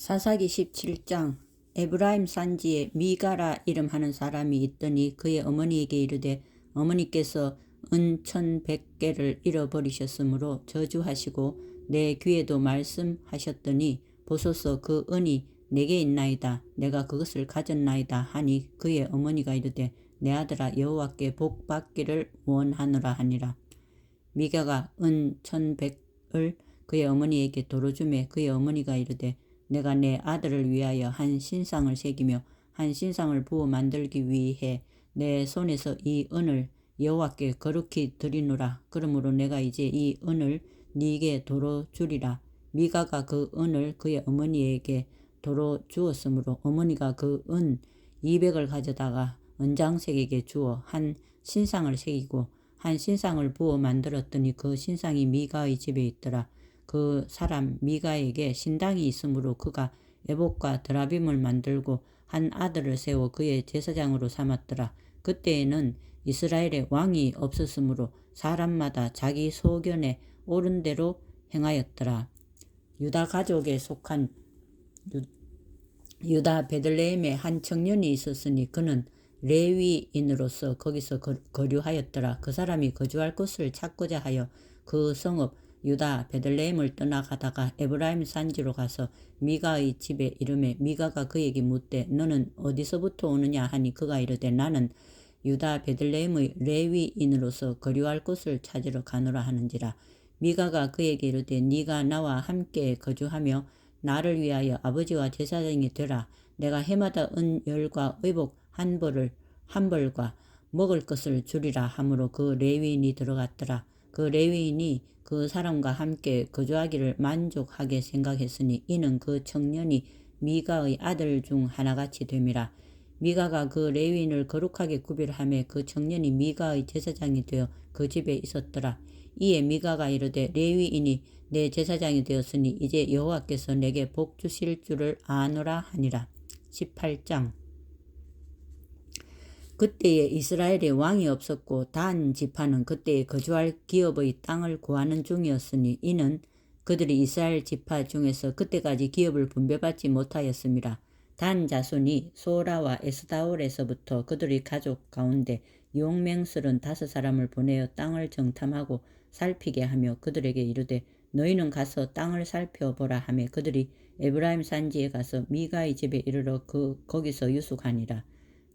사사기 17장. 에브라임 산지에 미가라 이름하는 사람이 있더니 그의 어머니에게 이르되 어머니께서 은 1,100개를 잃어버리셨으므로 저주하시고 내 귀에도 말씀하셨더니 보소서 그 은이 내게 있나이다. 내가 그것을 가졌나이다 하니 그의 어머니가 이르되 내 아들아 여호와께 복 받기를 원하노라 하니라. 미가가 은 1,100을 그의 어머니에게 도로 주매 그의 어머니가 이르되 내가 내 아들을 위하여 한 신상을 새기며 한 신상을 부어 만들기 위해 내 손에서 이 은을 여호와께 거룩히 드리노라. 그러므로 내가 이제 이 은을 네게 도로 주리라. 미가가 그 은을 그의 어머니에게 도로 주었으므로 어머니가 그 은 200을 가져다가 은장색에게 주어 한 신상을 새기고 한 신상을 부어 만들었더니 그 신상이 미가의 집에 있더라. 그 사람 미가에게 신당이 있으므로 그가 에봇과 드라빔을 만들고 한 아들을 세워 그의 제사장으로 삼았더라. 그때에는 이스라엘에 왕이 없었으므로 사람마다 자기 소견에 옳은 대로 행하였더라. 유다 가족에 속한 유다 베들레헴에 한 청년이 있었으니 그는 레위인으로서 거기서 거류하였더라. 그 사람이 거주할 곳을 찾고자 하여 그 성읍 유다 베들레헴을 떠나가다가 에브라임 산지로 가서 미가의 집에 이르매 미가가 그에게 묻되 너는 어디서부터 오느냐 하니 그가 이르되 나는 유다 베들레헴의 레위인으로서 거류할 곳을 찾으러 가노라 하는지라. 미가가 그에게 이르되 네가 나와 함께 거주하며 나를 위하여 아버지와 제사장이 되라. 내가 해마다 은 10과 의복 한 벌과 먹을 것을 주리라 하므로 그 레위인이 들어갔더라. 그 레위인이 그 사람과 함께 거주하기를 만족하게 생각했으니 이는 그 청년이 미가의 아들 중 하나같이 됨이라. 미가가 그 레위인을 거룩하게 구별하며 그 청년이 미가의 제사장이 되어 그 집에 있었더라. 이에 미가가 이르되 레위인이 내 제사장이 되었으니 이제 여호와께서 내게 복 주실 줄을 아노라 하니라. 18장. 그때에 이스라엘에 왕이 없었고 단 지파는 그때에 거주할 기업의 땅을 구하는 중이었으니 이는 그들이 이스라엘 지파 중에서 그때까지 기업을 분배받지 못하였음이라. 단 자손이 소라와 에스다올에서부터 그들의 가족 가운데 용맹스런 5사람을 보내어 땅을 정탐하고 살피게 하며 그들에게 이르되 너희는 가서 땅을 살펴보라 하며 그들이 에브라임 산지에 가서 미가의 집에 이르러 거기서 유숙하니라.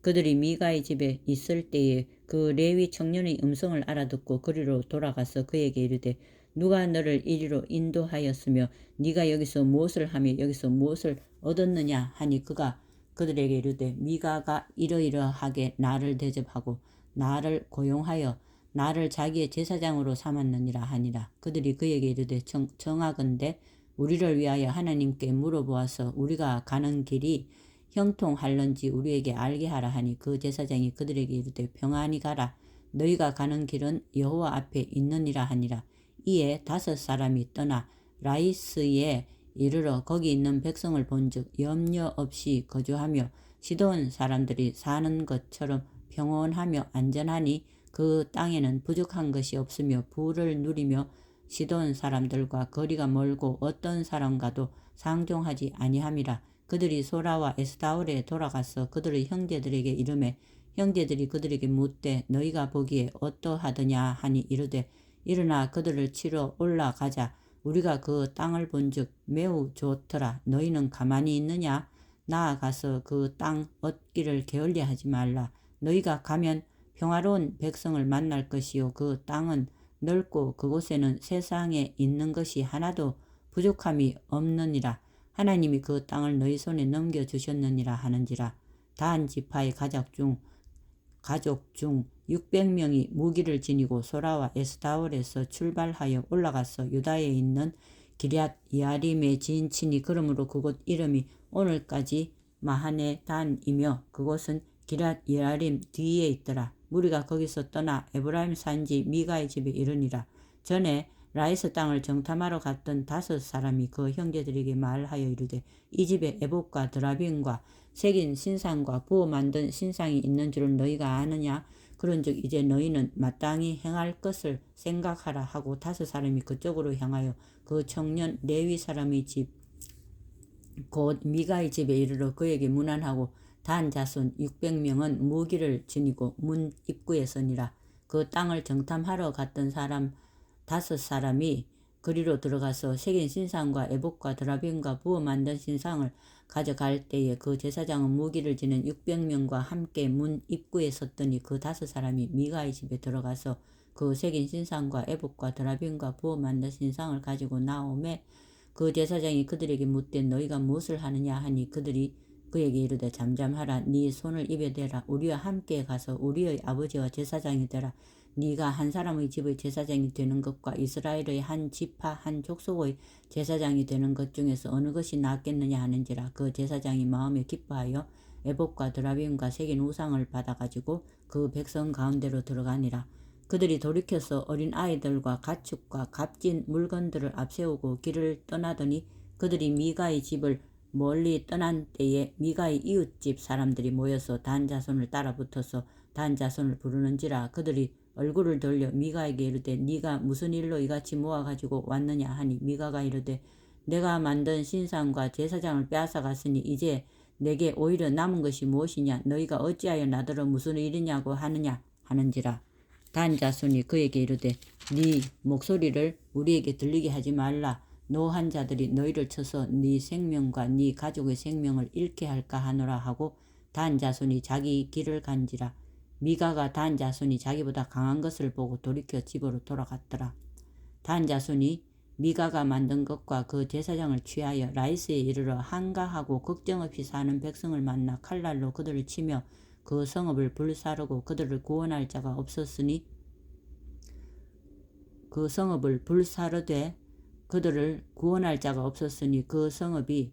그들이 미가의 집에 있을 때에 그 레위 청년의 음성을 알아듣고 그리로 돌아가서 그에게 이르되 누가 너를 이리로 인도하였으며 네가 여기서 무엇을 하며 여기서 무엇을 얻었느냐 하니 그가 그들에게 이르되 미가가 이러이러하게 나를 대접하고 나를 고용하여 나를 자기의 제사장으로 삼았느니라 하니라. 그들이 그에게 이르되 정하건대 우리를 위하여 하나님께 물어보아서 우리가 가는 길이 형통할런지 우리에게 알게 하라 하니 그 제사장이 그들에게 이르되 평안히 가라. 너희가 가는 길은 여호와 앞에 있느니라 하니라. 이에 5사람이 떠나 라이스에 이르러 거기 있는 백성을 본즉 염려 없이 거주하며 시돈 사람들이 사는 것처럼 평온하며 안전하니 그 땅에는 부족한 것이 없으며 부를 누리며 시돈 사람들과 거리가 멀고 어떤 사람과도 상종하지 아니함이라. 그들이 소라와 에스다올에 돌아가서 그들의 형제들에게 이르매 형제들이 그들에게 묻되 너희가 보기에 어떠하더냐 하니 이르되 일어나 그들을 치러 올라가자. 우리가 그 땅을 본즉 매우 좋더라. 너희는 가만히 있느냐? 나아가서 그 땅 얻기를 게을리하지 말라. 너희가 가면 평화로운 백성을 만날 것이요 그 땅은 넓고 그곳에는 세상에 있는 것이 하나도 부족함이 없느니라. 하나님이 그 땅을 너희 손에 넘겨주셨느니라 하는지라. 단 지파의 가족 중 600명이 무기를 지니고 소라와 에스다올에서 출발하여 올라가서 유다에 있는 기럇 예아림에 진치니 그러므로 그곳 이름이 오늘까지 마하네 단이며 그곳은 기럇 예아림 뒤에 있더라. 무리가 거기서 떠나 에브라임 산지 미가의 집에 이르니라. 전에 라이스 땅을 정탐하러 갔던 5사람이 그 형제들에게 말하여 이르되 이 집에 에봇과 드라빔과 새긴 신상과 부어 만든 신상이 있는 줄을 너희가 아느냐? 그런즉 이제 너희는 마땅히 행할 것을 생각하라 하고 5사람이 그쪽으로 향하여 그 청년 레위 사람의 집 곧 미가의 집에 이르러 그에게 문안하고 단 자손 600명은 무기를 지니고 문 입구에 서니라. 그 땅을 정탐하러 갔던 사람 5사람이 그리로 들어가서 새긴 신상과 에봇과 드라빔과 부어 만든 신상을 가져갈 때에 그 제사장은 무기를 지닌 600명과 함께 문 입구에 섰더니 그 5사람이 미가의 집에 들어가서 그 새긴 신상과 에봇과 드라빔과 부어 만든 신상을 가지고 나오매 그 제사장이 그들에게 묻되 너희가 무엇을 하느냐 하니 그들이 그에게 이르되 잠잠하라. 네 손을 입에 대라. 우리와 함께 가서 우리의 아버지와 제사장이 되라. 네가 한 사람의 집의 제사장이 되는 것과 이스라엘의 한 지파 한 족속의 제사장이 되는 것 중에서 어느 것이 낫겠느냐 하는지라. 그 제사장이 마음에 기뻐하여 에봇과 드라빔과 새긴 우상을 받아가지고 그 백성 가운데로 들어가니라. 그들이 돌이켜서 어린 아이들과 가축과 값진 물건들을 앞세우고 길을 떠나더니 그들이 미가의 집을 멀리 떠난 때에 미가의 이웃집 사람들이 모여서 단 자손을 따라 붙어서 단 자손을 부르는지라. 그들이 얼굴을 돌려 미가에게 이르되 네가 무슨 일로 이같이 모아가지고 왔느냐 하니 미가가 이르되 내가 만든 신상과 제사장을 빼앗아 갔으니 이제 내게 오히려 남은 것이 무엇이냐. 너희가 어찌하여 나더러 무슨 일이냐고 하느냐 하는지라. 단 자손이 그에게 이르되 네 목소리를 우리에게 들리게 하지 말라. 노한 자들이 너희를 쳐서 네 생명과 네 가족의 생명을 잃게 할까 하노라 하고 단 자손이 자기 길을 간지라. 미가가 단 자손이 자기보다 강한 것을 보고 돌이켜 집으로 돌아갔더라. 단 자손이 미가가 만든 것과 그 제사장을 취하여 라이스에 이르러 한가하고 걱정 없이 사는 백성을 만나 칼날로 그들을 치며 그 성읍을 불사르고 그들을 구원할 자가 없었으니 그 성읍을 불사르되 그들을 구원할 자가 없었으니 그 성읍이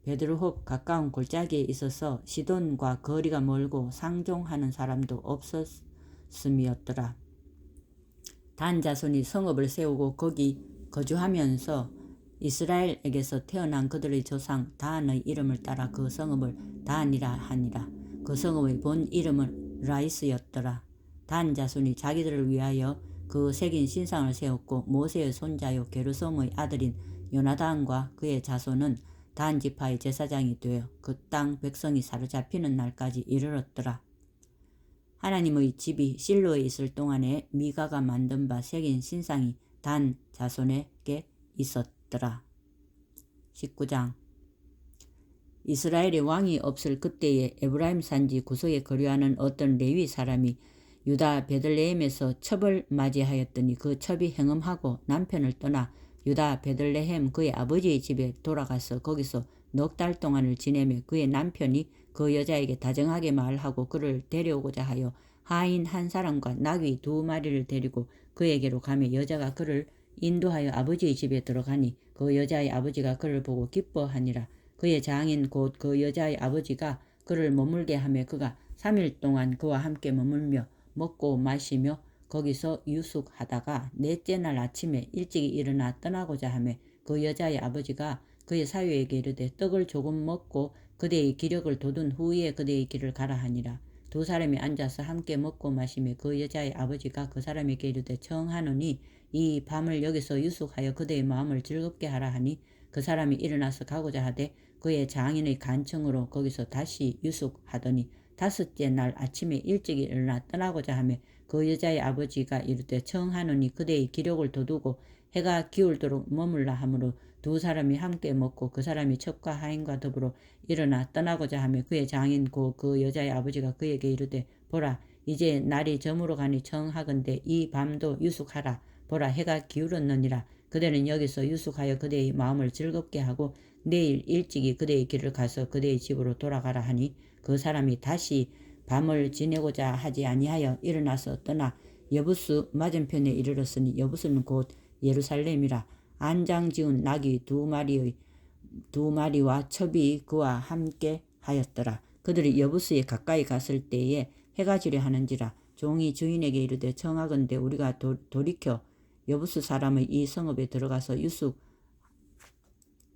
베드르홉 가까운 골짜기에 있어서 시돈과 거리가 멀고 상종하는 사람도 없었음이었더라. 단 자손이 성읍을 세우고 거기 거주하면서 이스라엘에게서 태어난 그들의 조상 단의 이름을 따라 그 성읍을 단이라 하니라. 그 성읍의 본 이름은 라이스였더라. 단 자손이 자기들을 위하여 그 새긴 신상을 세웠고 모세의 손자요 게르솜의 아들인 요나단과 그의 자손은 단 지파의 제사장이 되어 그 땅 백성이 사로잡히는 날까지 이르렀더라. 하나님의 집이 실로에 있을 동안에 미가가 만든 바 새긴 신상이 단 자손에게 있었더라. 19장. 이스라엘의 왕이 없을 그때에 에브라임 산지 구석에 거류하는 어떤 레위 사람이 유다 베들레헴에서 첩을 맞이하였더니 그 첩이 행음하고 남편을 떠나 유다 베들레헴 그의 아버지의 집에 돌아가서 거기서 넉 달 동안을 지내며 그의 남편이 그 여자에게 다정하게 말하고 그를 데려오고자 하여 하인 한 사람과 나귀 2마리를 데리고 그에게로 가며 여자가 그를 인도하여 아버지의 집에 들어가니 그 여자의 아버지가 그를 보고 기뻐하니라. 그의 장인 곧 그 여자의 아버지가 그를 머물게 하며 그가 3일 동안 그와 함께 머물며 먹고 마시며 거기서 유숙하다가 넷째 날 아침에 일찍이 일어나 떠나고자 하며 그 여자의 아버지가 그의 사위에게 이르되 떡을 조금 먹고 그대의 기력을 돋운 후에 그대의 길을 가라 하니라. 2사람이 앉아서 함께 먹고 마시며 그 여자의 아버지가 그 사람에게 이르되 청하노니 이 밤을 여기서 유숙하여 그대의 마음을 즐겁게 하라 하니 그 사람이 일어나서 가고자 하되 그의 장인의 간청으로 거기서 다시 유숙하더니 5째 날 아침에 일찍 일어나 떠나고자 하며 그 여자의 아버지가 이르되 청하노니 그대의 기력을 돋우고 해가 기울도록 머물라 하므로 2사람이 함께 먹고 그 사람이 첩과 하인과 더불어 일어나 떠나고자 하며 그의 장인 고 그 여자의 아버지가 그에게 이르되 보라 이제 날이 저물어 가니 청하건대 이 밤도 유숙하라. 보라 해가 기울었느니라. 그대는 여기서 유숙하여 그대의 마음을 즐겁게 하고 내일 일찍이 그대의 길을 가서 그대의 집으로 돌아가라 하니 그 사람이 다시 밤을 지내고자 하지 아니하여 일어나서 떠나 여부스 맞은편에 이르렀으니 여부스는 곧 예루살렘이라. 안장 지은 나귀 2마리와 첩이 그와 함께 하였더라. 그들이 여부스에 가까이 갔을 때에 해가 지려 하는지라. 종이 주인에게 이르되 청하건대 우리가 돌이켜 여부스 사람의 이 성읍에 들어가서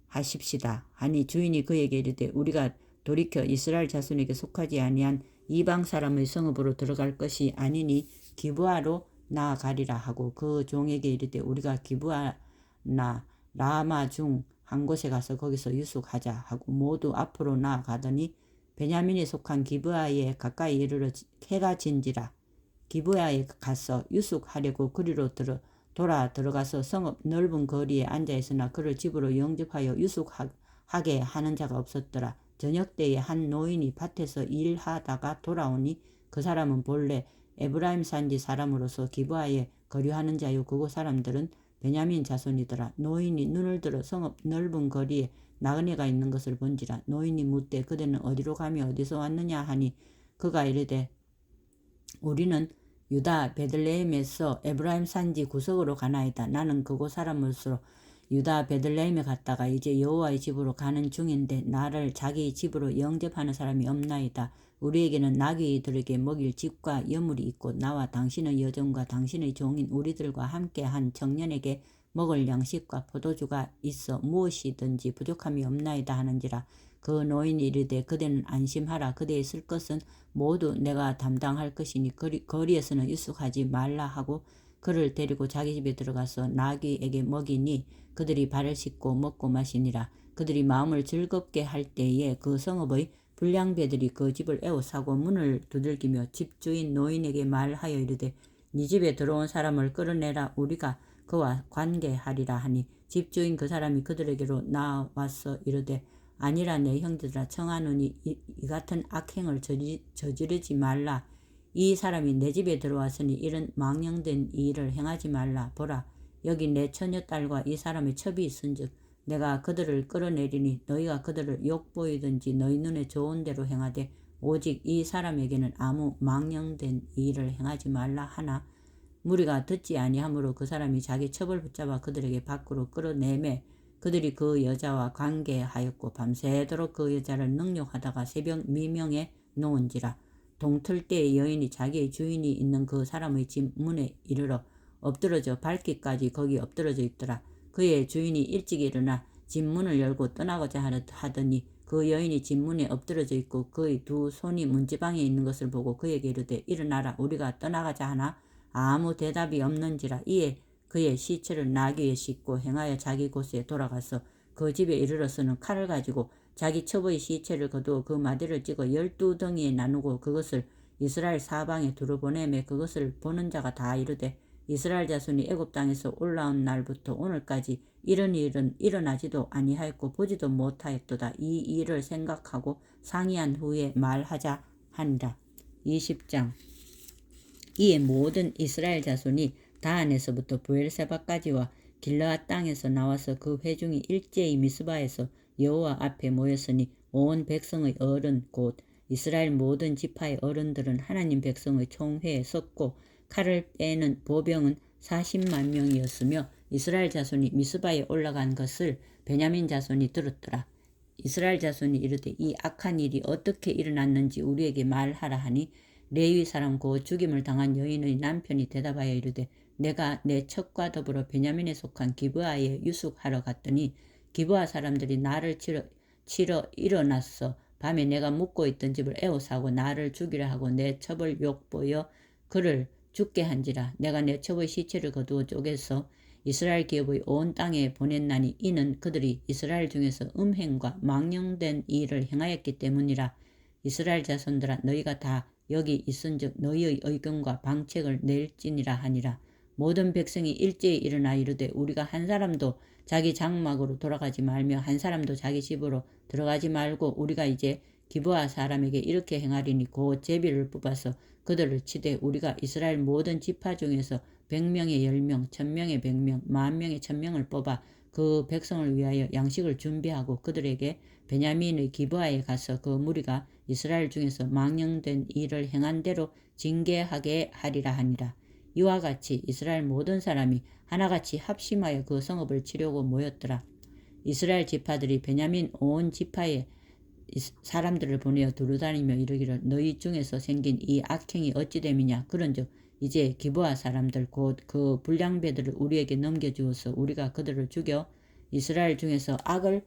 유숙하십시다 하니 주인이 그에게 이르되 우리가 돌이켜 이스라엘 자손에게 속하지 아니한 이방 사람의 성읍으로 들어갈 것이 아니니 기브아로 나아가리라 하고 그 종에게 이르되 우리가 기브아나 라마 중 한 곳에 가서 거기서 유숙하자 하고 모두 앞으로 나아가더니 베냐민이 속한 기브아에 가까이 이르러 해가 진지라. 기브아에 가서 유숙하려고 그리로 돌아 들어가서 성읍 넓은 거리에 앉아 있으나 그를 집으로 영접하여 유숙하게 하는 자가 없었더라. 저녁 때에 한 노인이 밭에서 일하다가 돌아오니 그 사람은 본래 에브라임 산지 사람으로서 기브아에 거류하는 자요 그곳 사람들은 베냐민 자손이더라. 노인이 눈을 들어 성읍 넓은 거리에 나그네가 있는 것을 본지라. 노인이 묻되 그대는 어디로 가며 어디서 왔느냐 하니 그가 이르되 우리는 유다 베들레헴에서 에브라임 산지 구석으로 가나이다. 나는 그곳 사람으로서 유다 베들레헴에 갔다가 이제 여호와의 집으로 가는 중인데 나를 자기 집으로 영접하는 사람이 없나이다. 우리에게는 나귀들에게 먹일 집과 여물이 있고 나와 당신의 여종과 당신의 종인 우리들과 함께 한 청년에게 먹을 양식과 포도주가 있어 무엇이든지 부족함이 없나이다 하는지라. 그 노인이 이르되 그대는 안심하라. 그대의 쓸 것은 모두 내가 담당할 것이니 거리에서는 유숙하지 말라 하고 그를 데리고 자기 집에 들어가서 나귀에게 먹이니 그들이 발을 씻고 먹고 마시니라. 그들이 마음을 즐겁게 할 때에 그 성읍의 불량배들이 그 집을 에워싸고 문을 두들기며 집주인 노인에게 말하여 이르되 네 집에 들어온 사람을 끌어내라. 우리가 그와 관계하리라 하니 집주인 그 사람이 그들에게로 나와서 이르되 아니라 내 형제들아 청하노니 이 같은 악행을 저지르지 말라. 이 사람이 내 집에 들어왔으니 이런 망령된 일을 행하지 말라. 보라 여기 내 처녀딸과 이 사람의 첩이 있은즉 내가 그들을 끌어내리니 너희가 그들을 욕보이든지 너희 눈에 좋은 대로 행하되 오직 이 사람에게는 아무 망령된 일을 행하지 말라 하나 무리가 듣지 아니하므로 그 사람이 자기 첩을 붙잡아 그들에게 밖으로 끌어내매 그들이 그 여자와 관계하였고 밤새도록 그 여자를 능욕하다가 새벽 미명에 놓은지라. 동틀 때에 여인이 자기의 주인이 있는 그 사람의 집 문에 이르러 엎드러져 밟기까지 거기 엎드러져 있더라. 그의 주인이 일찍 일어나 집 문을 열고 떠나고자 하더니 그 여인이 집 문에 엎드러져 있고 그의 두 손이 문지방에 있는 것을 보고 그에게 이르되 일어나라 우리가 떠나가자 하나 아무 대답이 없는지라. 이에 그의 시체를 나귀에 싣고 행하여 자기 곳에 돌아가서 그 집에 이르러서는 칼을 가지고 자기 첩의 시체를 거두어 그 마디를 찍어 12덩이에 나누고 그것을 이스라엘 사방에 두루 보내매 그것을 보는 자가 다 이르되 이스라엘 자손이 애굽 땅에서 올라온 날부터 오늘까지 이런 일은 일어나지도 아니하였고 보지도 못하였도다. 이 일을 생각하고 상의한 후에 말하자 하니라. 20장. 이에 모든 이스라엘 자손이 다안에서부터 부엘세바까지와 길르앗 땅에서 나와서 그 회중이 일제히 미스바에서 여호와 앞에 모였으니 온 백성의 어른 곧 이스라엘 모든 지파의 어른들은 하나님 백성의 총회에 섰고 칼을 빼는 보병은 40만 명이었으며 이스라엘 자손이 미스바에 올라간 것을 베냐민 자손이 들었더라. 이스라엘 자손이 이르되 이 악한 일이 어떻게 일어났는지 우리에게 말하라 하니 레위 사람 곧 죽임을 당한 여인의 남편이 대답하여 이르되 내가 내 첩과 더불어 베냐민에 속한 기브아에 유숙하러 갔더니 기브아 사람들이 나를 치러 일어났어. 밤에 내가 묵고 있던 집을 에워싸고 나를 죽이려 하고 내 첩을 욕보여 그를 죽게 한지라. 내가 내 첩의 시체를 거두어 쪼개서 이스라엘 기업의 온 땅에 보냈나니 이는 그들이 이스라엘 중에서 음행과 망령된 일을 행하였기 때문이라. 이스라엘 자손들아 너희가 다 여기 있은즉 너희의 의견과 방책을 낼지니라 하니라. 모든 백성이 일제히 일어나 이르되 우리가 한 사람도 자기 장막으로 돌아가지 말며 한 사람도 자기 집으로 들어가지 말고 우리가 이제 기브아 사람에게 이렇게 행하리니 곧 제비를 뽑아서 그들을 치되 우리가 이스라엘 모든 지파 중에서 100명에 10명, 1000명에 100명, 10,000명에 1000명을 뽑아 그 백성을 위하여 양식을 준비하고 그들에게 베냐민의 기브아에 가서 그 무리가 이스라엘 중에서 망령된 일을 행한 대로 징계하게 하리라 하니라. 이와 같이 이스라엘 모든 사람이 하나같이 합심하여 그 성읍을 치려고 모였더라. 이스라엘 지파들이 베냐민 온 지파에 사람들을 보내어 두루다니며 이르기를 너희 중에서 생긴 이 악행이 어찌 됨이냐. 그런즉 이제 기브아 사람들 곧 그 불량배들을 우리에게 넘겨주어서 우리가 그들을 죽여 이스라엘 중에서 악을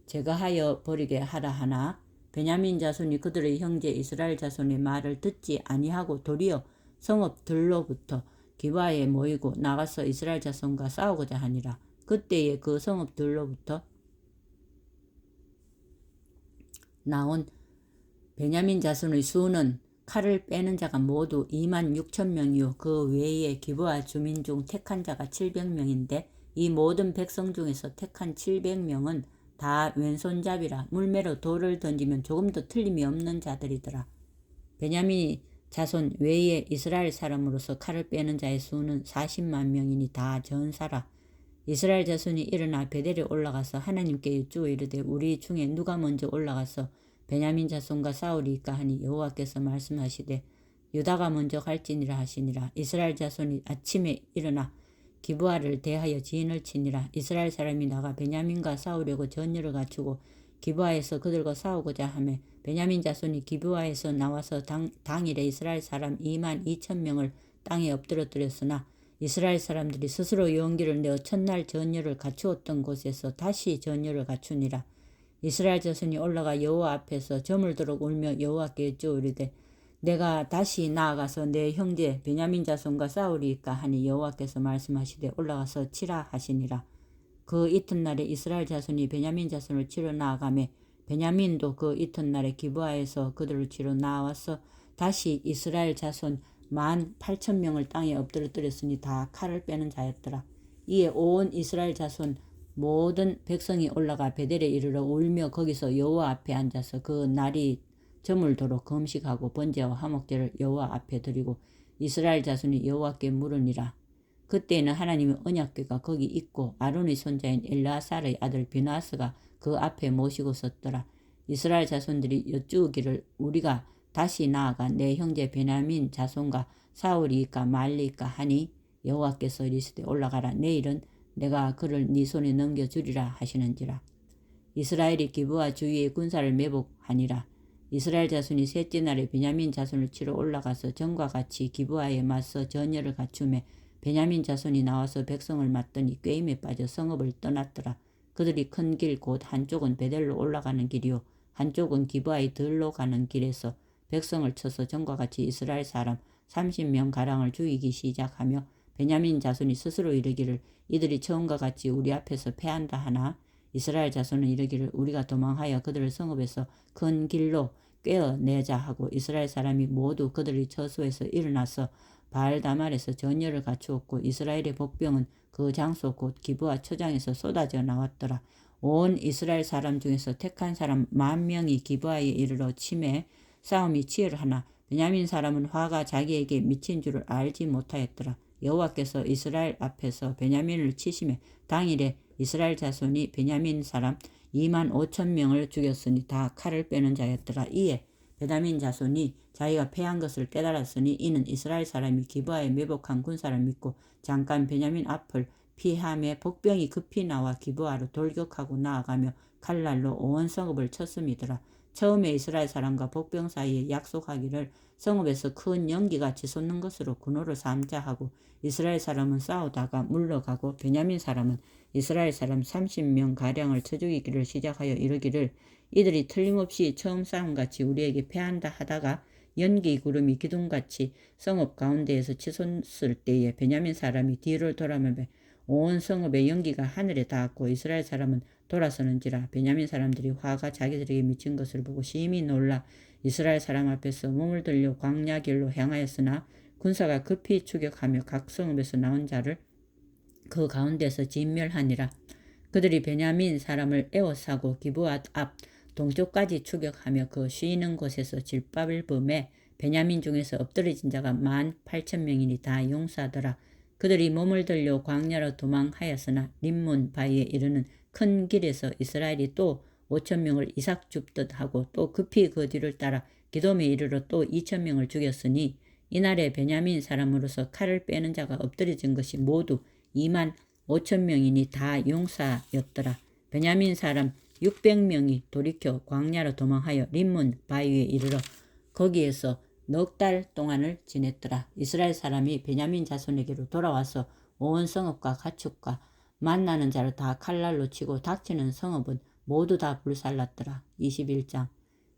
제거하여 버리게 하라 하나 베냐민 자손이 그들의 형제 이스라엘 자손의 말을 듣지 아니하고 도리어 성읍들로부터 기브아에 모이고 나가서 이스라엘 자손과 싸우고자 하니라. 그때에 그 성읍들로부터 나온 베냐민 자손의 수는 칼을 빼는 자가 모두 26,000명이요 그 외에 기브아 주민 중 택한 자가 700명인데 이 모든 백성 중에서 택한 700명은 다 왼손잡이라 물매로 돌을 던지면 조금도 틀림이 없는 자들이더라. 베냐민 자손 외에 이스라엘 사람으로서 칼을 빼는 자의 수는 40만 명이니 다 전사라. 이스라엘 자손이 일어나 베델에 올라가서 하나님께 여쭈어 이르되 우리 중에 누가 먼저 올라가서 베냐민 자손과 싸우리이까 하니 여호와께서 말씀하시되 유다가 먼저 갈지니라 하시니라. 이스라엘 자손이 아침에 일어나 기브아를 대하여 지인을 치니라. 이스라엘 사람이 나가 베냐민과 싸우려고 전열을 갖추고 기브아에서 그들과 싸우고자 하며 베냐민 자손이 기브아에서 나와서 당일에 이스라엘 사람 22,000명을 땅에 엎드러뜨렸으나 이스라엘 사람들이 스스로 용기를 내어 첫날 전열을 갖추었던 곳에서 다시 전열을 갖추니라. 이스라엘 자손이 올라가 여호와 앞에서 저물도록 울며 여호와께 여쭈으리되 내가 다시 나아가서 내 형제 베냐민 자손과 싸우리이까 하니 여호와께서 말씀하시되 올라가서 치라 하시니라. 그 이튿날에 이스라엘 자손이 베냐민 자손을 치러 나아가매 베냐민도 그 이튿날에 기브아에서 그들을 치러 나와서 다시 이스라엘 자손 18,000명을 땅에 엎드러뜨렸으니 다 칼을 빼는 자였더라. 이에 온 이스라엘 자손 모든 백성이 올라가 베델에 이르러 울며 거기서 여호와 앞에 앉아서 그 날이 저물도록 금식하고 번제와 화목제를 여호와 앞에 드리고 이스라엘 자손이 여호와께 물으니라. 그때에는 하나님의 언약궤가 거기 있고 아론의 손자인 엘르아살의 아들 비나스가 그 앞에 모시고 섰더라. 이스라엘 자손들이 여쭈기를 우리가 다시 나아가 내 형제 베냐민 자손과 싸우리이까 말리이까 하니 여호와께서 이르시되 올라가라. 내일은 내가 그를 네 손에 넘겨주리라 하시는지라. 이스라엘이 기브아 주위에 군사를 매복하니라. 이스라엘 자손이 셋째 날에 베냐민 자손을 치러 올라가서 전과 같이 기브아에 맞서 전열을 갖추매 베냐민 자손이 나와서 백성을 맞더니 꾀임에 빠져 성읍을 떠났더라. 그들이 큰 길 곧 한쪽은 베델로 올라가는 길이요 한쪽은 기브아의 들로 가는 길에서 백성을 쳐서 전과 같이 이스라엘 사람 30명 가량을 죽이기 시작하며 베냐민 자손이 스스로 이르기를 이들이 처음과 같이 우리 앞에서 패한다 하나 이스라엘 자손은 이르기를 우리가 도망하여 그들을 성읍에서 큰 길로 꿰어내자 하고 이스라엘 사람이 모두 그들의 처소에서 일어나서 바알다말에서 전열을 갖추었고 이스라엘의 복병은 그 장소 곧 기브아 초장에서 쏟아져 나왔더라. 온 이스라엘 사람 중에서 택한 사람 10,000명이 기브아에 이르러 치매 싸움이 치열하나 베냐민 사람은 화가 자기에게 미친 줄을 알지 못하였더라. 여호와께서 이스라엘 앞에서 베냐민을 치심에 당일에 이스라엘 자손이 베냐민 사람 25,000명을 죽였으니 다 칼을 빼는 자였더라. 이에 베냐민 자손이 자기가 패한 것을 깨달았으니 이는 이스라엘 사람이 기브아에 매복한 군사를 믿고 잠깐 베냐민 앞을 피함에 복병이 급히 나와 기브아로 돌격하고 나아가며 칼날로 온 성읍을 쳤음이더라. 처음에 이스라엘 사람과 복병 사이에 약속하기를 성읍에서 큰 연기가 치솟는 것으로 군호를 삼자 하고 이스라엘 사람은 싸우다가 물러가고 베냐민 사람은 이스라엘 사람 30명 가량을 쳐 죽이기를 시작하여 이르기를 이들이 틀림없이 처음 싸움같이 우리에게 패한다 하다가 연기 구름이 기둥같이 성읍 가운데에서 치솟을 때에 베냐민 사람이 뒤를 돌아보며 온 성읍의 연기가 하늘에 닿았고 이스라엘 사람은 돌아서는지라. 베냐민 사람들이 화가 자기들에게 미친 것을 보고 심히 놀라 이스라엘 사람 앞에서 몸을 들려 광야 길로 향하였으나 군사가 급히 추격하며 각 성읍에서 나온 자를 그 가운데서 진멸하니라. 그들이 베냐민 사람을 에워싸고 기브아 앞 동쪽까지 추격하며 그 쉬는 곳에서 질밥을 범해 베냐민 중에서 엎드러진 자가 18,000명이니 다 용사더라. 그들이 몸을 들려 광야로 도망하였으나 림몬 바위에 이르는 큰 길에서 이스라엘이 또 5,000명을 이삭 줍듯 하고 또 급히 그 뒤를 따라 기돔에 이르러 또 2,000명을 죽였으니 이날에 베냐민 사람으로서 칼을 빼는 자가 엎드려진 것이 모두 25,000명이니 다 용사였더라. 베냐민 사람 600명이 돌이켜 광야로 도망하여 림몬 바위에 이르러 거기에서 넉 달 동안을 지냈더라. 이스라엘 사람이 베냐민 자손에게로 돌아와서 온 성읍과 가축과 만나는 자를 다 칼날로 치고 닥치는 성읍은 모두 다 불살랐더라. 21장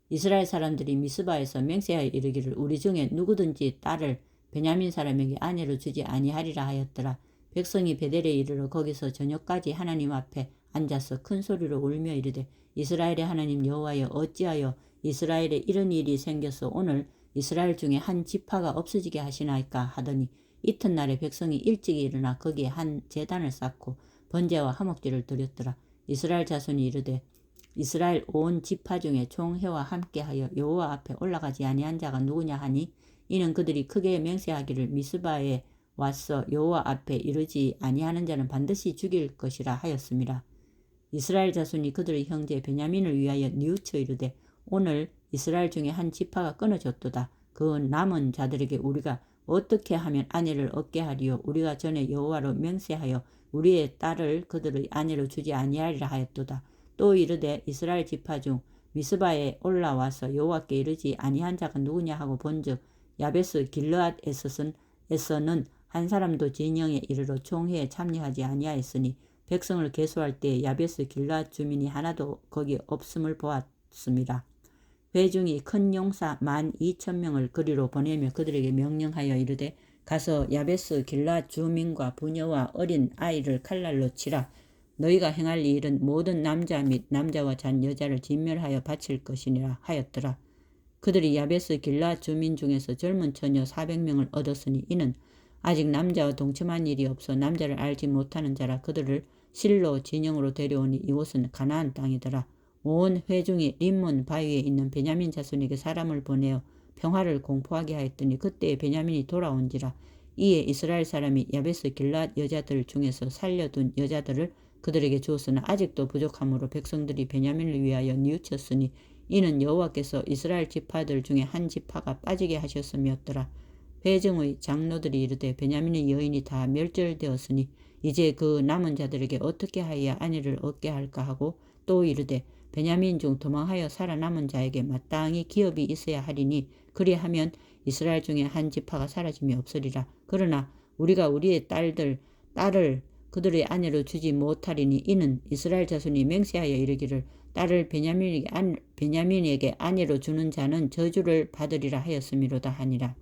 이스라엘 사람들이 미스바에서 맹세하여 이르기를 우리 중에 누구든지 딸을 베냐민 사람에게 아내로 주지 아니하리라 하였더라. 백성이 베델에 이르러 거기서 저녁까지 하나님 앞에 앉아서 큰 소리로 울며 이르되 이스라엘의 하나님 여호와여 어찌하여 이스라엘에 이런 일이 생겨서 오늘 이스라엘 중에 한 지파가 없어지게 하시나이까 하더니 이튿날에 백성이 일찍 일어나 거기에 한 제단을 쌓고 번제와 화목제를 드렸더라. 이스라엘 자손이 이르되 이스라엘 온 지파 중에 총회와 함께하여 여호와 앞에 올라가지 아니한 자가 누구냐 하니 이는 그들이 크게 맹세하기를 미스바에 와서 여호와 앞에 이르지 아니하는 자는 반드시 죽일 것이라 하였습니다. 이스라엘 자손이 그들의 형제 베냐민을 위하여 뉘우쳐 이르되 오늘 이스라엘 중에 한 지파가 끊어졌도다. 그 남은 자들에게 우리가 어떻게 하면 아내를 얻게 하리요. 우리가 전에 여호와로 맹세하여 우리의 딸을 그들의 아내로 주지 아니하리라 하였도다. 또 이르되 이스라엘 지파 중 미스바에 올라와서 여호와께 이르지 아니한 자가 누구냐 하고 본즉 야베스 길르앗에서는 한 사람도 진영에 이르러 총회에 참여하지 아니하였으니 백성을 계수할 때 야베스 길르앗 주민이 하나도 거기 없음을 보았습니다. 회중이 큰 용사 12,000명을 그리로 보내며 그들에게 명령하여 이르되 가서 야베스 길르앗 주민과 부녀와 어린 아이를 칼날로 치라. 너희가 행할 이 일은 모든 남자 및 남자와 잔 여자를 진멸하여 바칠 것이니라 하였더라. 그들이 야베스 길르앗 주민 중에서 젊은 처녀 400명을 얻었으니 이는 아직 남자와 동침한 일이 없어 남자를 알지 못하는 자라. 그들을 실로 진영으로 데려오니 이곳은 가나안 땅이더라. 온 회중이 림몬 바위에 있는 베냐민 자손에게 사람을 보내어 평화를 공포하게 하였더니 그때에 베냐민이 돌아온지라. 이에 이스라엘 사람이 야베스 길르앗 여자들 중에서 살려둔 여자들을 그들에게 주었으나 아직도 부족함으로 백성들이 베냐민을 위하여 뉘우쳤으니 이는 여호와께서 이스라엘 지파들 중에 한 지파가 빠지게 하셨음이었더라. 회중의 장로들이 이르되 베냐민의 여인이 다 멸절되었으니 이제 그 남은 자들에게 어떻게 하여야 아내를 얻게 할까 하고 또 이르되 베냐민 중 도망하여 살아남은 자에게 마땅히 기업이 있어야 하리니 그리하면 이스라엘 중에 한 지파가 사라짐이 없으리라. 그러나 우리가 우리의 딸을 그들의 아내로 주지 못하리니 이는 이스라엘 자손이 맹세하여 이르기를 딸을 베냐민에게 아내로 주는 자는 저주를 받으리라 하였음이로다 하니라.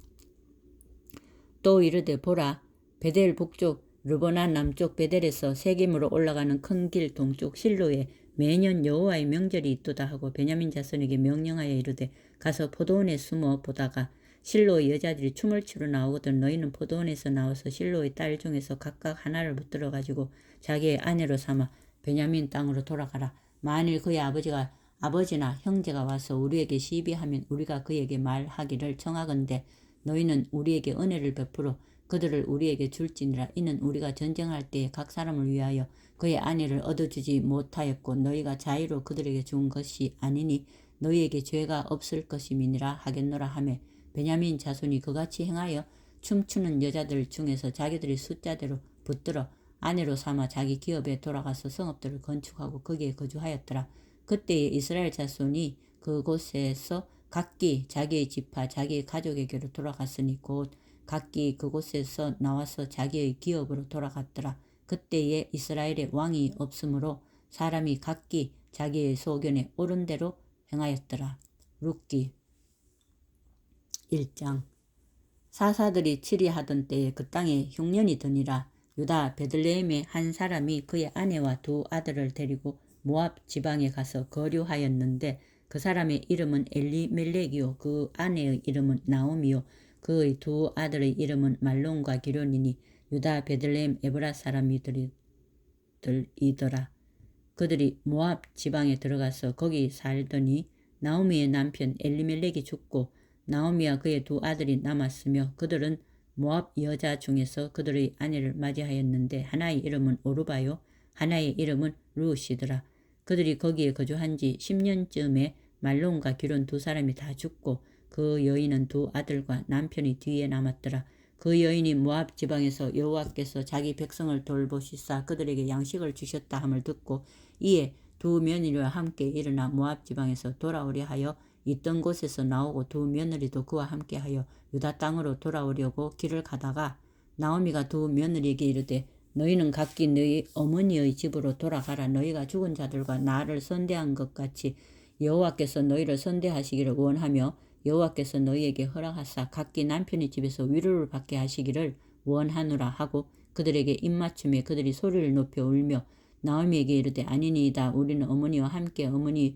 또 이르되 보라 베델 북쪽 르보나 남쪽 베델에서 세겜으로 올라가는 큰 길 동쪽 실로에 매년 여호와의 명절이 있도다 하고 베냐민 자손에게 명령하여 이르되 가서 포도원에 숨어 보다가 실로의 여자들이 춤을 추러 나오거든 너희는 포도원에서 나와서 실로의 딸 중에서 각각 하나를 붙들어 가지고 자기의 아내로 삼아 베냐민 땅으로 돌아가라. 만일 그의 아버지나 형제가 와서 우리에게 시비하면 우리가 그에게 말하기를 청하건대 너희는 우리에게 은혜를 베풀어 그들을 우리에게 줄지니라. 이는 우리가 전쟁할 때에 각 사람을 위하여 그의 아내를 얻어주지 못하였고 너희가 자의로 그들에게 준 것이 아니니 너희에게 죄가 없을 것임이니라 하겠노라 하매 베냐민 자손이 그같이 행하여 춤추는 여자들 중에서 자기들의 숫자대로 붙들어 아내로 삼아 자기 기업에 돌아가서 성읍들을 건축하고 거기에 거주하였더라. 그때에 이스라엘 자손이 그곳에서 각기 자기의 지파 자기의 가족에게로 돌아갔으니 곧 각기 그곳에서 나와서 자기의 기업으로 돌아갔더라. 그때에 이스라엘에 왕이 없으므로 사람이 각기 자기의 소견에 옳은 대로 행하였더라. 룻기 1장 사사들이 치리하던 때에 그 땅에 흉년이 드니라. 유다 베들레헴의 한 사람이 그의 아내와 두 아들을 데리고 모압 지방에 가서 거류하였는데 그 사람의 이름은 엘리멜렉이요 그 아내의 이름은 나오미요 그의 두 아들의 이름은 말론과 기련이니 유다 베들레헴 에브라 사람이더라. 그들이 모압 지방에 들어가서 거기 살더니 나오미의 남편 엘리멜렉이 죽고 나오미와 그의 두 아들이 남았으며 그들은 모압 여자 중에서 그들의 아내를 맞이하였는데 하나의 이름은 오르바요 하나의 이름은 루시더라. 그들이 거기에 거주한 지 10년쯤에 말론과 기론 두 사람이 다 죽고 그 여인은 두 아들과 남편이 뒤에 남았더라. 그 여인이 모압 지방에서 여호와께서 자기 백성을 돌보시사 그들에게 양식을 주셨다 함을 듣고 이에 두 며느리와 함께 일어나 모압 지방에서 돌아오려 하여 있던 곳에서 나오고 두 며느리도 그와 함께하여 유다 땅으로 돌아오려고 길을 가다가 나오미가 두 며느리에게 이르되 너희는 각기 너희 어머니의 집으로 돌아가라. 너희가 죽은 자들과 나를 선대한 것 같이 여호와께서 너희를 선대하시기를 원하며 여호와께서 너희에게 허락하사 각기 남편의 집에서 위로를 받게 하시기를 원하노라 하고 그들에게 입맞춤에 그들이 소리를 높여 울며 나오미에게 이르되 아니니이다. 우리는 어머니와 함께 어머니의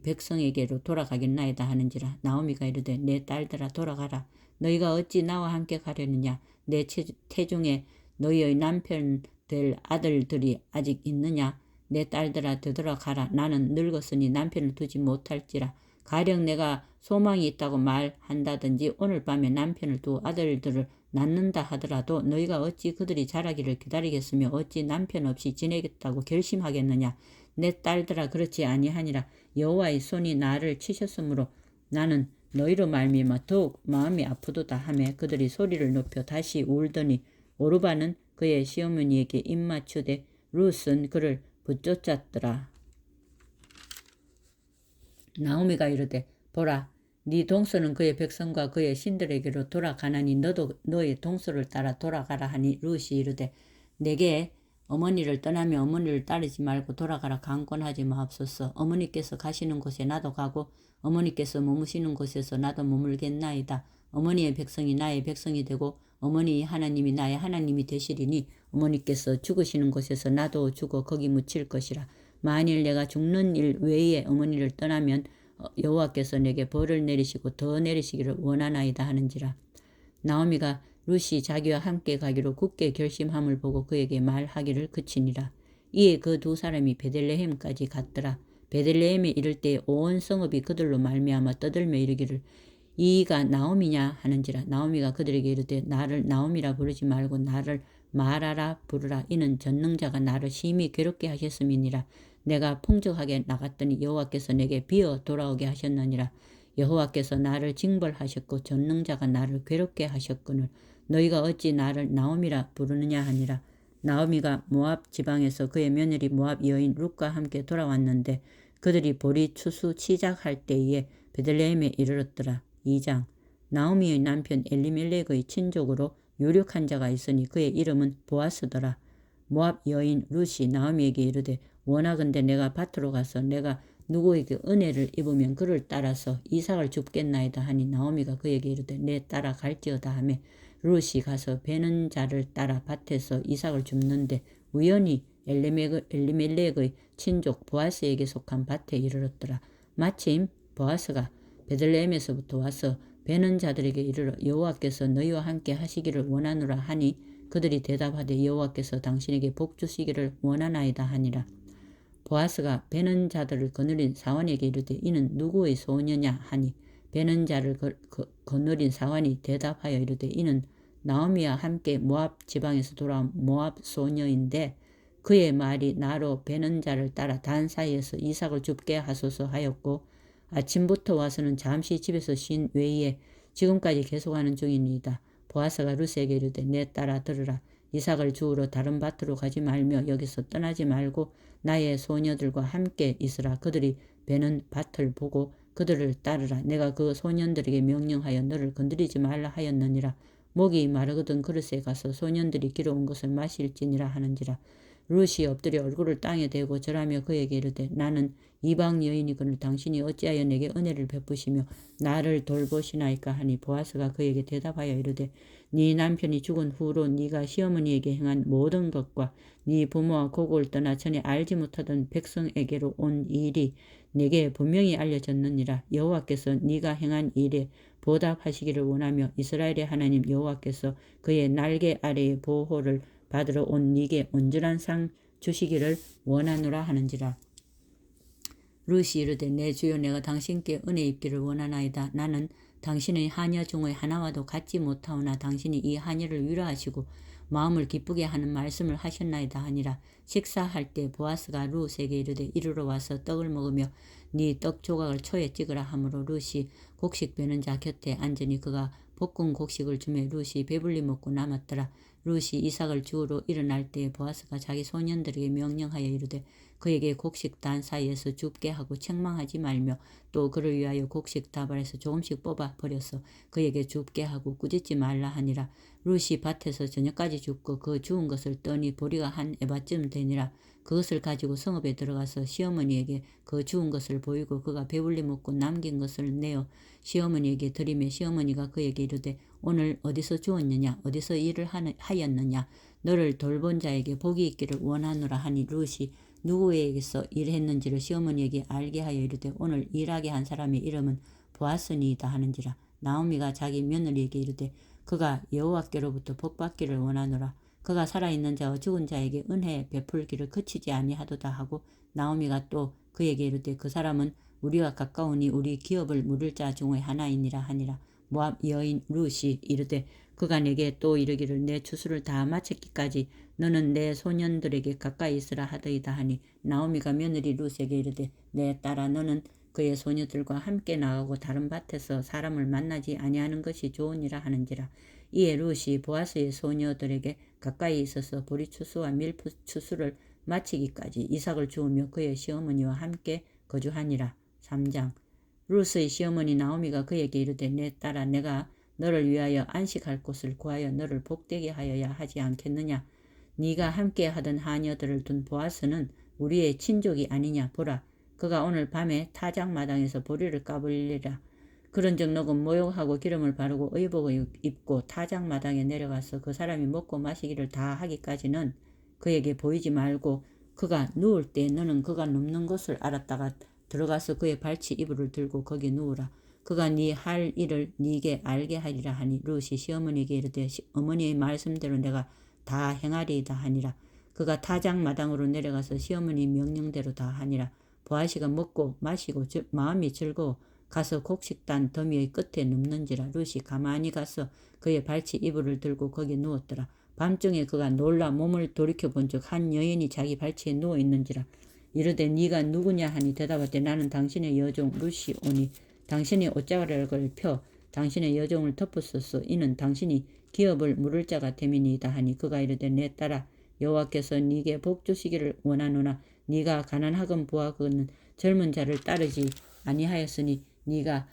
백성에게로 돌아가겠나이다 하는지라. 나오미가 이르되 내 딸들아 돌아가라. 너희가 어찌 나와 함께 가려느냐. 내 태중에 너희의 남편 될 아들들이 아직 있느냐. 내 딸들아 되돌아가라. 나는 늙었으니 남편을 두지 못할지라. 가령 내가 소망이 있다고 말한다든지 오늘 밤에 남편을 두어 아들들을 낳는다 하더라도 너희가 어찌 그들이 자라기를 기다리겠으며 어찌 남편 없이 지내겠다고 결심하겠느냐. 내 딸들아 그렇지 아니하니라. 여호와의 손이 나를 치셨으므로 나는 너희로 말미암아 더욱 마음이 아프도다 하며 그들이 소리를 높여 다시 울더니 오르바는 그의 시어머니에게 입맞추되 룻은 그를 붙쫓았더라. 나오미가 이르되 보라 네 동서는 그의 백성과 그의 신들에게로 돌아가나니 너도 너의 동서를 따라 돌아가라 하니 룻이 이르되 내게 어머니를 떠나며 어머니를 따르지 말고 돌아가라 강권하지 마옵소서. 어머니께서 가시는 곳에 나도 가고 어머니께서 머무시는 곳에서 나도 머물겠나이다. 어머니의 백성이 나의 백성이 되고 어머니 하나님이 나의 하나님이 되시리니 어머니께서 죽으시는 곳에서 나도 죽어 거기 묻힐 것이라. 만일 내가 죽는 일 외에 어머니를 떠나면 여호와께서 내게 벌을 내리시고 더 내리시기를 원하나이다 하는지라. 나오미가 룻이 자기와 함께 가기로 굳게 결심함을 보고 그에게 말하기를 그치니라. 이에 그 두 사람이 베들레헴까지 갔더라. 베들레헴에 이를 때 온 성읍이 그들로 말미암아 떠들며 이르기를 이가 나오미냐 하는지라. 나오미가 그들에게 이르되 나를 나오미라 부르지 말고 나를 마라라 부르라. 이는 전능자가 나를 심히 괴롭게 하셨음이니라. 내가 풍족하게 나갔더니 여호와께서 내게 비어 돌아오게 하셨느니라. 여호와께서 나를 징벌하셨고 전능자가 나를 괴롭게 하셨거늘 너희가 어찌 나를 나오미라 부르느냐 하니라. 나오미가 모압 지방에서 그의 며느리 모압 여인 룻과 함께 돌아왔는데 그들이 보리 추수 시작할 때에 베들레헴에 이르렀더라. 2장. 나오미의 남편 엘리멜렉의 친족으로 유력한 자가 있으니 그의 이름은 보아스더라. 모압 여인 룻이 나오미에게 이르되 원하건대 내가 밭으로 가서 내가 누구에게 은혜를 입으면 그를 따라서 이삭을 줍겠나이다 하니 나오미가 그에게 이르되 내 따라 갈지어다 하며 룻이 가서 베는 자를 따라 밭에서 이삭을 줍는데 우연히 엘리멜렉의 친족 보아스에게 속한 밭에 이르렀더라. 마침 보아스가 베들레헴에서부터 와서 베는 자들에게 이르러 여호와께서 너희와 함께 하시기를 원하노라 하니 그들이 대답하되 여호와께서 당신에게 복 주시기를 원하나이다 하니라. 보아스가 베는 자들을 거느린 사환에게 이르되 이는 누구의 소녀냐 하니 베는 자를 거느린 사환이 대답하여 이르되 이는 나오미와 함께 모압 지방에서 돌아온 모압 소녀인데 그의 말이 나로 베는 자를 따라 단 사이에서 이삭을 줍게 하소서 하였고 아침부터 와서는 잠시 집에서 쉰 외에 지금까지 계속하는 중이니이다. 보아스가 룻에게 이르되 내 딸아 들으라. 이삭을 주우러 다른 밭으로 가지 말며 여기서 떠나지 말고 나의 소녀들과 함께 있으라. 그들이 베는 밭을 보고 그들을 따르라. 내가 그 소년들에게 명령하여 너를 건드리지 말라 하였느니라. 목이 마르거든 그릇에 가서 소년들이 길어온 것을 마실지니라 하는지라. 룻이 엎드려 얼굴을 땅에 대고 절하며 그에게 이르되 나는 이방 여인이거늘 당신이 어찌하여 내게 은혜를 베푸시며 나를 돌보시나이까 하니 보아스가 그에게 대답하여 이르되 네 남편이 죽은 후로 네가 시어머니에게 행한 모든 것과 네 부모와 고국을 떠나 전에 알지 못하던 백성에게로 온 일이 내게 분명히 알려졌느니라. 여호와께서 네가 행한 일에 보답하시기를 원하며 이스라엘의 하나님 여호와께서 그의 날개 아래의 보호를 받으러 온 네게 온전한 상 주시기를 원하노라 하는지라. 룻이 이르되 내 주여 내가 당신께 은혜 입기를 원하나이다. 나는 당신의 하녀 중의 하나와도 같지 못하오나 당신이 이 하녀를 위로하시고 마음을 기쁘게 하는 말씀을 하셨나이다 하니라. 식사할 때 보아스가 룻에게 이르되 이르러 와서 떡을 먹으며 네 떡 조각을 초에 찍으라 하므로 룻이 곡식 베는 자 곁에 앉으니 그가 볶은 곡식을 주매 룻이 배불리 먹고 남았더라. 룻이 이삭을 주우러 일어날 때에 보아스가 자기 소년들에게 명령하여 이르되 그에게 곡식 단 사이에서 줍게 하고 책망하지 말며 또 그를 위하여 곡식 다발에서 조금씩 뽑아 버려서 그에게 줍게 하고 꾸짖지 말라 하니라. 룻이 밭에서 저녁까지 줍고 그 주운 것을 떠니 보리가 한 에바쯤 되니라. 그것을 가지고 성읍에 들어가서 시어머니에게 그 주운 것을 보이고 그가 배불리 먹고 남긴 것을 내어 시어머니에게 드리매 시어머니가 그에게 이르되 오늘 어디서 주었느냐 어디서 일을 하였느냐 너를 돌본 자에게 복이 있기를 원하노라 하니 룻이 누구에게서 일했는지를 시어머니에게 알게 하여 이르되 오늘 일하게 한 사람의 이름은 보아스니이다 하는지라. 나오미가 자기 며느리에게 이르되 그가 여호와께로부터 복받기를 원하노라. 그가 살아있는 자와 죽은 자에게 은혜 베풀기를 그치지 아니하도다 하고 나오미가 또 그에게 이르되 그 사람은 우리와 가까우니 우리 기업을 물을 자 중의 하나이니라 하니라. 모압 여인 룻이 이르되 그가 내게 또 이르기를 내 추수를 다 마쳤기까지 너는 내 소년들에게 가까이 있으라 하더이다 하니 나오미가 며느리 룻에게 이르되 내 딸아 너는 그의 소녀들과 함께 나가고 다른 밭에서 사람을 만나지 아니하는 것이 좋으니라 하는지라. 이에 룻이 보아스의 소녀들에게 가까이 있어서 보리 추수와 밀프 추수를 마치기까지 이삭을 주우며 그의 시어머니와 함께 거주하니라. 3장. 룻의 시어머니 나오미가 그에게 이르되 내 딸아 내가 너를 위하여 안식할 곳을 구하여 너를 복되게 하여야 하지 않겠느냐. 네가 함께 하던 하녀들을 둔 보아스는 우리의 친족이 아니냐. 보라 그가 오늘 밤에 타작마당에서 보리를 까불리라. 그런즉 너는 모욕하고 기름을 바르고 의복을 입고 타작마당에 내려가서 그 사람이 먹고 마시기를 다 하기까지는 그에게 보이지 말고 그가 누울 때 너는 그가 눕는 곳을 알았다가 들어가서 그의 발치 이불을 들고 거기 누우라. 그가 네 할 일을 네게 알게 하리라 하니 룻이 시어머니에게 이르되 어머니의 말씀대로 내가 다 행하리이다 하니라. 그가 타작마당으로 내려가서 시어머니 명령대로 다 하니라. 보아시가 먹고 마시고 마음이 즐거워 가서 곡식단 더미의 끝에 눕는지라. 룻이 가만히 가서 그의 발치 이불을 들고 거기 누웠더라. 밤중에 그가 놀라 몸을 돌이켜 본즉 한 여인이 자기 발치에 누워 있는지라. 이르되 네가 누구냐 하니 대답하되 나는 당신의 여종 룻이 오니 당신이 옷자락을 펴 당신의 여종을 덮었소서. 이는 당신이 기업을 물을 자가 됨이니이다 하니 그가 이르되 내 딸아 여호와께서 네게 복 주시기를 원하노나 네가 가난하건 부하건 젊은 자를 따르지 아니하였으니 네가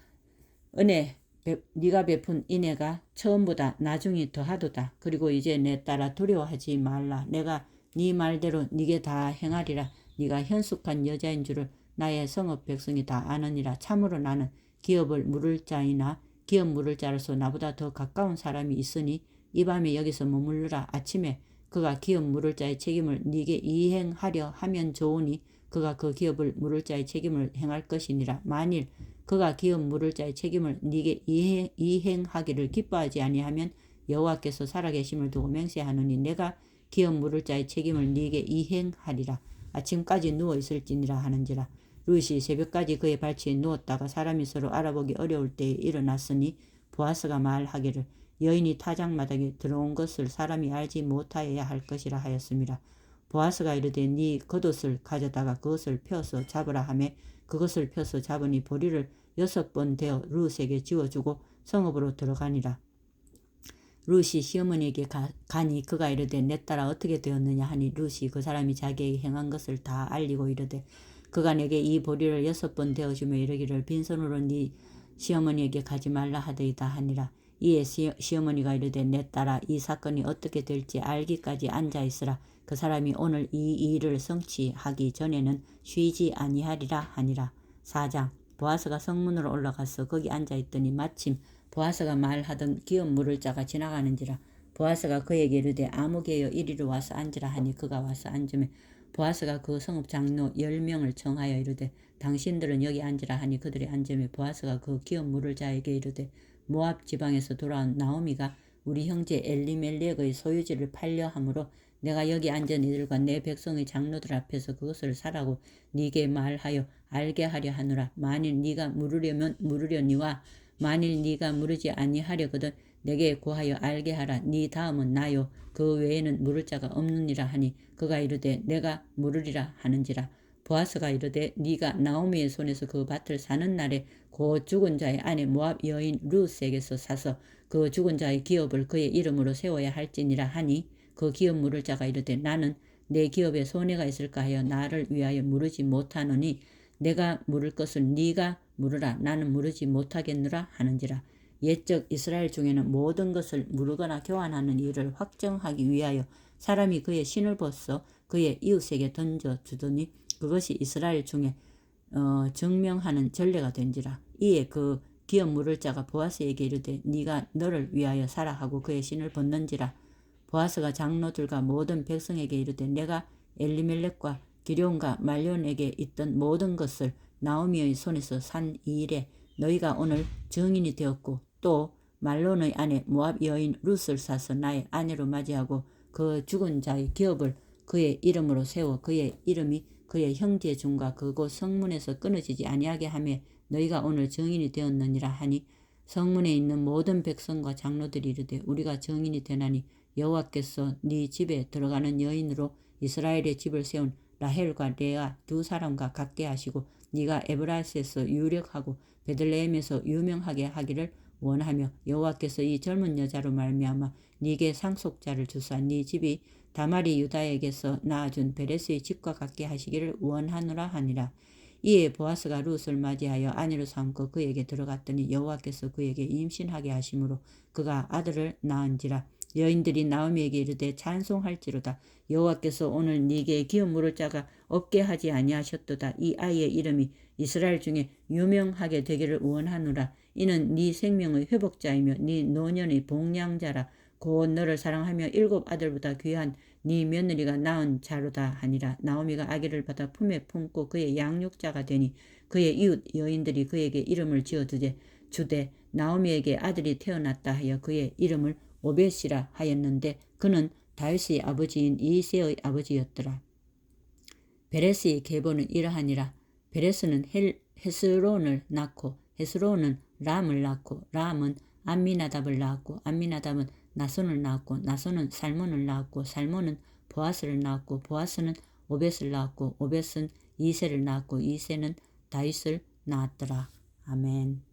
베푼 인애가 처음보다 나중이 더하도다. 그리고 이제 내 딸아 두려워하지 말라. 내가 네 말대로 네게 다 행하리라. 네가 현숙한 여자인 줄을 나의 성읍 백성이 다 아느니라. 참으로 나는 기업을 물을 자이나 기업 물을 자로서 나보다 더 가까운 사람이 있으니 이 밤에 여기서 머물르라. 아침에 그가 기업 물을 자의 책임을 네게 이행하려 하면 좋으니 그가 그 기업을 물을 자의 책임을 행할 것이니라. 만일 그가 기업 물을 자의 책임을 네게 이행하기를 기뻐하지 아니하면 여호와께서 살아계심을 두고 맹세하노니 내가 기업 물을 자의 책임을 네게 이행하리라. 아침까지 누워 있을지니라 하는지라. 룻이 새벽까지 그의 발치에 누웠다가 사람이 서로 알아보기 어려울 때에 일어났으니 보아스가 말하기를 여인이 타작마당에 들어온 것을 사람이 알지 못하여야 할 것이라 하였습니다. 보아스가 이르되 네 겉옷을 가져다가 그것을 펴서 잡으라 하매 그것을 펴서 잡으니 보리를 6번 되어 룻에게 지워주고 성읍으로 들어가니라. 룻이 시어머니에게 가니 그가 이르되 내 딸아 어떻게 되었느냐 하니 룻이 그 사람이 자기에게 행한 것을 다 알리고 이르되 그가 내게 이 보리를 6번 되어주며 이르기를 빈손으로 네 시어머니에게 가지 말라 하더이다 하니라. 이에 시어머니가 이르되 내 딸아 이 사건이 어떻게 될지 알기까지 앉아있으라. 그 사람이 오늘 이 일을 성취하기 전에는 쉬지 아니하리라 하니라. 4장. 보아스가 성문으로 올라가서 거기 앉아있더니 마침 보아스가 말하던 기업 물을 자가 지나가는지라. 보아스가 그에게 이르되 아무개여 이리로 와서 앉으라 하니 그가 와서 앉으매 보아스가 그 성읍 장로 10명을 청하여 이르되 당신들은 여기 앉으라 하니 그들이 앉으매 보아스가 그 기업 물을 자에게 이르되 모압 지방에서 돌아온 나오미가 우리 형제 엘리멜렉의 소유지를 팔려 하므로 내가 여기 앉은 이들과 내 백성의 장로들 앞에서 그것을 사라고 네게 말하여 알게 하려 하노라. 만일 네가 물으려면 물으려니와 만일 네가 물으지 아니하려거든 내게 구하여 알게 하라. 네 다음은 나요. 그 외에는 물을 자가 없느니라 하니 그가 이르되 내가 물으리라 하는지라. 보아스가 이르되 네가 나오미의 손에서 그 밭을 사는 날에 그 죽은 자의 아내 모압 여인 룻에게서 사서 그 죽은 자의 기업을 그의 이름으로 세워야 할지니라 하니 그 기업 물을 자가 이르되 나는 내 기업에 손해가 있을까 하여 나를 위하여 물으지 못하노니 내가 물을 것을 네가 물으라. 나는 물으지 못하겠느라 하는지라. 옛적 이스라엘 중에는 모든 것을 물으거나 교환하는 일을 확정하기 위하여 사람이 그의 신을 벗어 그의 이웃에게 던져주더니 그것이 이스라엘 중에 증명하는 전례가 된지라. 이에 그 기업 물을 자가 보아스에게 이르되 네가 너를 위하여 사라 하고 그의 신을 벗는지라. 보아스가 장로들과 모든 백성에게 이르되 내가 엘리멜렉과 기럝과 말론에게 있던 모든 것을 나오미의 손에서 산 이 일에 너희가 오늘 증인이 되었고 또 말론의 아내 모압 여인 룻을 사서 나의 아내로 맞이하고 그 죽은 자의 기업을 그의 이름으로 세워 그의 이름이 그의 형제 중과 그곳 성문에서 끊어지지 아니하게 하며 너희가 오늘 증인이 되었느니라 하니 성문에 있는 모든 백성과 장로들이 이르되 우리가 증인이 되나니 여호와께서 네 집에 들어가는 여인으로 이스라엘의 집을 세운 라헬과 레아 두 사람과 같게 하시고 네가 에브라스에서 유력하고 베들레헴에서 유명하게 하기를 원하며 여호와께서 이 젊은 여자로 말미암아 네게 상속자를 주사 네 집이 다말이 유다에게서 낳아준 베레스의 집과 같게 하시기를 원하노라 하니라. 이에 보아스가 룻을 맞이하여 아내로 삼고 그에게 들어갔더니 여호와께서 그에게 임신하게 하심으로 그가 아들을 낳은지라. 여인들이 나오미에게 이르되 찬송할지로다. 여호와께서 오늘 네게 기업 물을 자가 없게 하지 아니하셨도다. 이 아이의 이름이 이스라엘 중에 유명하게 되기를 원하노라. 이는 네 생명의 회복자이며 네 노년의 복량자라. 곧 너를 사랑하며 7 아들보다 귀한 네 며느리가 낳은 자로다 하니라. 나오미가 아기를 받아 품에 품고 그의 양육자가 되니 그의 이웃 여인들이 그에게 이름을 지어 주되 나오미에게 아들이 태어났다 하여 그의 이름을 오벳이라 하였는데 그는 다윗의 아버지인 이새의 아버지였더라. 베레스의 계보는 이러하니라. 베레스는 헤스론을 낳고 헤스론은 람을 낳고 람은 암미나답을 낳았고 암미나답은 나손을 낳았고 나손은 살몬을 낳았고 살몬은 보아스를 낳았고 보아스는 오벳을 낳았고 오벳은 이새를 낳았고 이새는 다윗을 낳았더라. 아멘.